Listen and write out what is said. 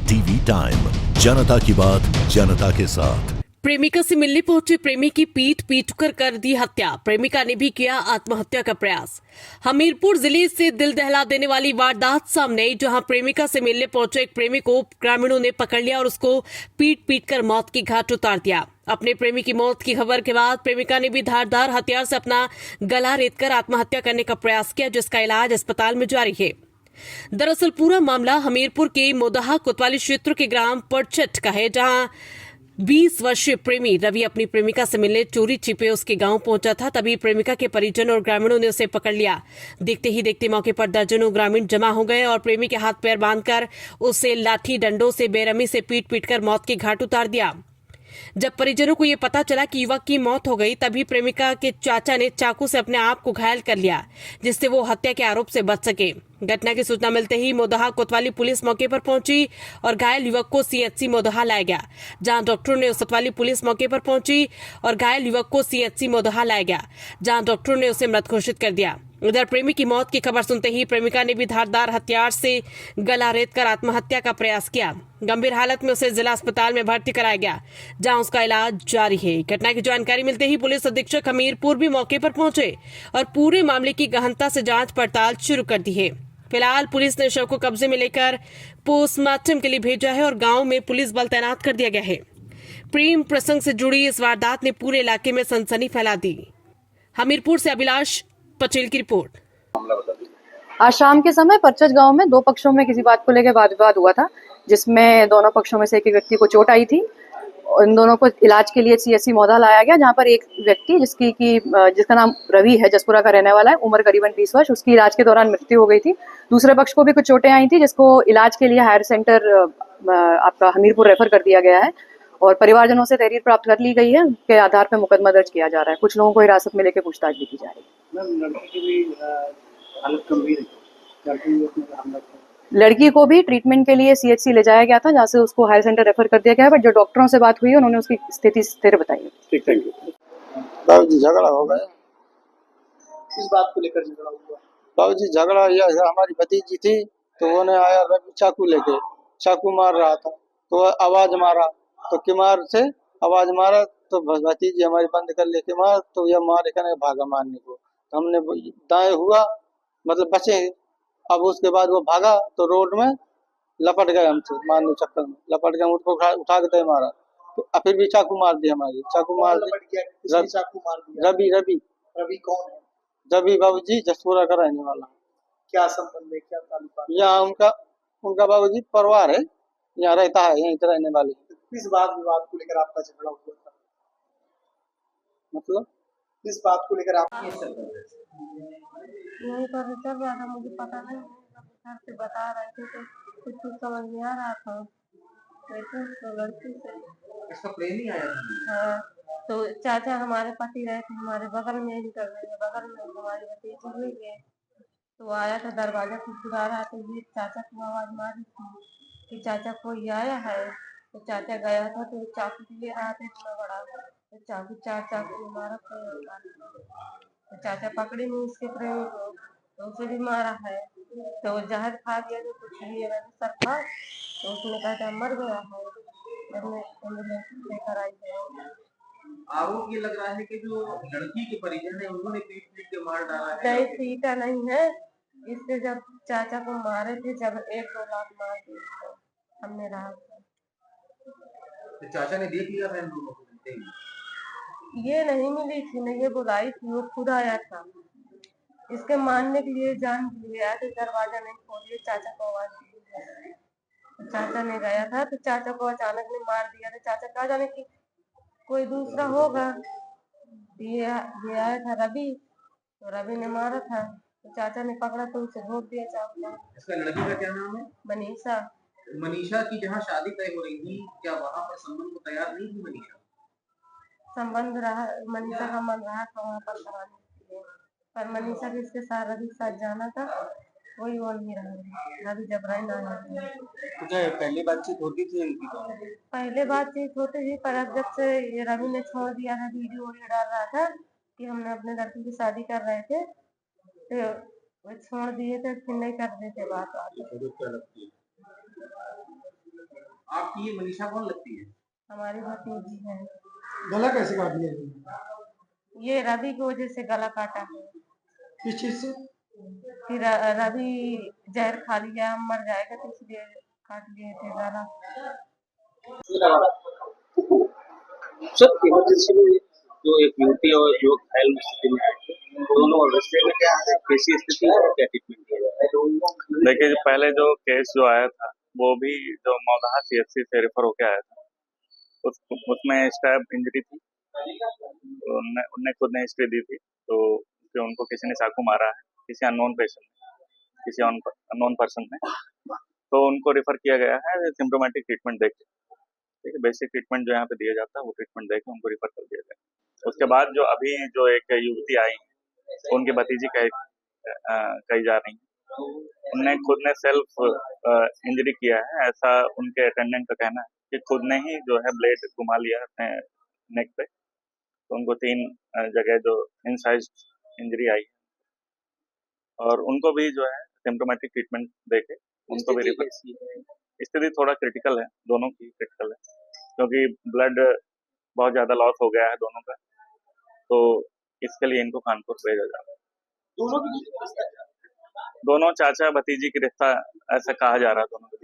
TV time, जनता की बात जनता के साथ। प्रेमिका से मिलने पहुंचे प्रेमी की पीट कर दी हत्या। प्रेमिका ने भी किया आत्महत्या का प्रयास। हमीरपुर जिले से दिल दहला देने वाली वारदात सामने आई, जहां प्रेमिका से मिलने पहुंचे एक प्रेमी को ग्रामीणों ने पकड़ लिया और उसको पीट कर मौत की घाट उतार दिया। अपने प्रेमी की मौत की खबर के बाद प्रेमिका ने भी धारदार हथियार से अपना गला रेतकर आत्महत्या करने का प्रयास किया, जिसका इलाज अस्पताल में जारी है। दरअसल पूरा मामला हमीरपुर के मोदाहा कोतवाली क्षेत्र के ग्राम पड़चट का है, जहां 20 वर्षीय प्रेमी रवि अपनी प्रेमिका से मिलने चोरी छिपे उसके गांव पहुंचा था। तभी प्रेमिका के परिजन और ग्रामीणों ने उसे पकड़ लिया। देखते ही देखते मौके पर दर्जनों ग्रामीण जमा हो गए और प्रेमी के हाथ पैर बांधकर उसे लाठी डंडों से बेरहमी से पीट कर मौत के घाट उतार दिया। जब परिजनों को यह पता चला कि युवक की मौत हो गई, तभी प्रेमिका के चाचा ने चाकू से अपने आप को घायल कर लिया, जिससे वो हत्या के आरोप से बच सके। घटना की सूचना मिलते ही मोदाहा कोतवाली पुलिस मौके पर पहुंची और घायल युवक को सीएचसी मोदाहा लाया गया, जहां डॉक्टरों ने कोतवाली पुलिस मौके पर पहुंची और घायल युवक को सीएचसी मोदाहा लाया गया, जहां डॉक्टरों ने उसे मृत घोषित कर दिया। उधर प्रेमी की मौत की खबर सुनते ही प्रेमिका ने भी धारदार हथियार से गला रेतकर आत्महत्या का प्रयास किया। गंभीर हालत में उसे जिला अस्पताल में भर्ती कराया गया, जहां उसका इलाज जारी है। घटना की जानकारी मिलते ही पुलिस अधीक्षक हमीरपुर भी मौके पर पहुंचे और पूरे मामले की गहनता से जांच पड़ताल शुरू कर दी है। फिलहाल पुलिस ने शव को कब्जे में लेकर पोस्टमार्टम के लिए भेजा है और गांव में पुलिस बल तैनात कर दिया गया है। प्रेम प्रसंग से जुड़ी इस वारदात ने पूरे इलाके में सनसनी फैला दी। हमीरपुर से अभिलाष पटेल की रिपोर्ट। आज शाम के समय परचज गांव में दो पक्षों में किसी बात को लेकर वाद विवाद हुआ था, जिसमें दोनों पक्षों में से एक व्यक्ति को चोट आई थी। इन दोनों को इलाज के लिए सीएचसी मौदा लाया गया, जहां पर एक व्यक्ति जिसका नाम रवि है, जसपुरा का रहने वाला है, उम्र करीबन 20 वर्ष, उसकी इलाज के दौरान मृत्यु हो गई थी। दूसरे पक्ष को भी कुछ चोटें आई थी, जिसको इलाज के लिए हायर सेंटर आपका हमीरपुर रेफर कर दिया गया है और परिवारजनों से तहरीर प्राप्त कर ली गई है। उसके आधार पर मुकदमा दर्ज किया जा रहा है। कुछ लोगों को हिरासत में लेकर पूछताछ भी की जा रही है। लड़की को भी ट्रीटमेंट के लिए सीएचसी ले जाया गया था, जहाँ से उसको हायर सेंटर रेफर कर दिया गया है। बट जो डॉक्टरों से बात हुई है, उन्होंने उसकी स्थिति स्थिर बताई है। ठीक, थैंक यू। बाबूजी झगड़ा हो गया। किस बात को लेकर झगड़ा हुआ? बाबूजी झगड़ा यह हमारी भतीजी थी, तो वो ने आया रवि चाकू लेके, चाकू मार रहा था, तो आवाज मारा, तो किमार से आवाज मारा, तो भतीजी हमारी बंद कर लेके मार, तो यह मारे कहने भागा मारने को, तो हमने दाएं हुआ, मतलब बचे। अब उसके बाद वो भागा तो रोड में लपट गए, हमसे मारने चक्कर में लपट गए, उसको उठा के मारा, तो फिर भी चाकू मार दी, हमारी चाकू मार दी। चाकू मार दिया? रवि रवि रवि कौन है? रवि बाबूजी जसपुरा का रहने वाला। क्या संबंध है, क्या ताल्लुक? यहाँ उनका बाबूजी परिवार है, यहाँ रहता है, यहीं रहने वाले। किस बात विवाद को लेकर आपका झगड़ा हुआ था? मतलब किस बात को लेकर आप? यहीं पर चल रहा था, मुझे पता नहीं, घर से बता रहे थे तो कुछ समझ नहीं आ रहा था। तो लड़की से इसका प्रेमी आया था? हाँ, तो चाचा हमारे पति रहे थे, हमारे बगल में ही कर रहे थे, बगल में हमारी भतीजी हुई है। तो आया था, दरवाजा खुदखुदा रहा, तो ये चाचा को आवाज मारी थी कि चाचा कोई आया है। तो चाचा गया था, तो चाकू ले रहा था इतना बड़ा, तो चाकू मारा। तो चाचा पकड़े नहीं उसके प्रेमी को, तो उसे भी मारा है। तो जहर खा गया, तो कुछ ये सर था, तो उसने कहा मर गया है। हमने एम्बुलेंस लेकर आई है। आरोप ये लग रहा है कि जो लड़की के परिजन है, उन्होंने पीट के मार डाला है। नहीं, पीटा नहीं है, इससे जब चाचा को मारे थे, जब 1-2 लाख मार दिए, तो हमने रहा था। तो चाचा ने देख लिया था इन दोनों को? ये नहीं मिली थी, नहीं ये बुलाई थी, वो खुद आया था। इसके मारने के लिए जान लिया, तो दरवाजा नहीं खोलिए, चाचा को आवाज दी। तो चाचा ने गया था, तो चाचा को अचानक ने मार दिया। तो चाचा कहा जाने कि कोई दूसरा होगा। ये आया था रवि, तो रवि ने मारा था, तो चाचा ने पकड़ा, तो उसे घोट दिया चाकू। इसका लड़की का क्या नाम है? मनीषा। मनीषा की जहाँ शादी तय हो रही थी, क्या वहाँ पर संबंध को तैयार नहीं थी मनीषा? संबंध रहा, मनीषा का मन रहा था वहाँ पर कराने के लिए, पर मनीषा के इसके साथ रवि के साथ जाना था, कोई वो नहीं रहा। रवि जबरन आया था। तो पहली बातचीत होती थी इनकी? पहले बातचीत होती थी, पर अब जब से ये रवि ने छोड़ दिया था, वीडियो डाल रहा था कि हमने अपने लड़की की शादी कर रहे थे, तो वो छोड़ दिए थे, फिर नहीं कर रहे थे बात। क्या लगती है? आपकी ये मनीषा कौन लगती है? हमारी भतीजी है। गला कैसे काट लिया? ये रवि की वजह से गला काटा है। किस चीज से? फिर रवि जहर खा लिया, हम मर जाएगा तो इसलिए काट लिए थे गला। सर इमरजेंसी में जो एक युवती और युवक घायल स्थिति में आए थे, दोनों अवस्था में क्या है, कैसी स्थिति है, क्या ट्रीटमेंट किया जा रहा है? देखिए जो पहले जो केस जो आया था वो भी जो मौदाहा सीएचसी से रेफर होके आया था, उसमें स्टैब इंजरी थी, तो उनने खुद ने हिस्ट्री दी थी, तो कि उनको किसी ने चाकू मारा है, किसी अननोन पेशेंट ने, किसी अननोन पर्सन ने, तो उनको रेफर किया गया है सिम्प्टोमेटिक ट्रीटमेंट देके। ठीक है, बेसिक ट्रीटमेंट जो यहाँ पे दिया जाता है वो ट्रीटमेंट देके उनको रेफर कर दिया गया। उसके बाद जो अभी जो एक युवती आई उनकी भतीजी कही जा रही है, उनने खुद ने सेल्फ इंजरी किया है, ऐसा उनके अटेंडेंट का कहना है कि खुद ने ही जो है ब्लेड घुमा लिया अपने नेक पे, तो उनको 3 जगह जो इनसाइज इंजरी आई और उनको भी जो है सिम्प्टोमेटिक ट्रीटमेंट देके उनको भी रेफर। स्थिति थोड़ा क्रिटिकल है, दोनों की क्रिटिकल है, क्योंकि ब्लड बहुत ज़्यादा लॉस हो गया है दोनों का, तो इसके लिए इनको कानपुर भेजा जा रहा है। दोनों चाचा भतीजी की रिश्ता ऐसा कहा जा रहा है दोनों का।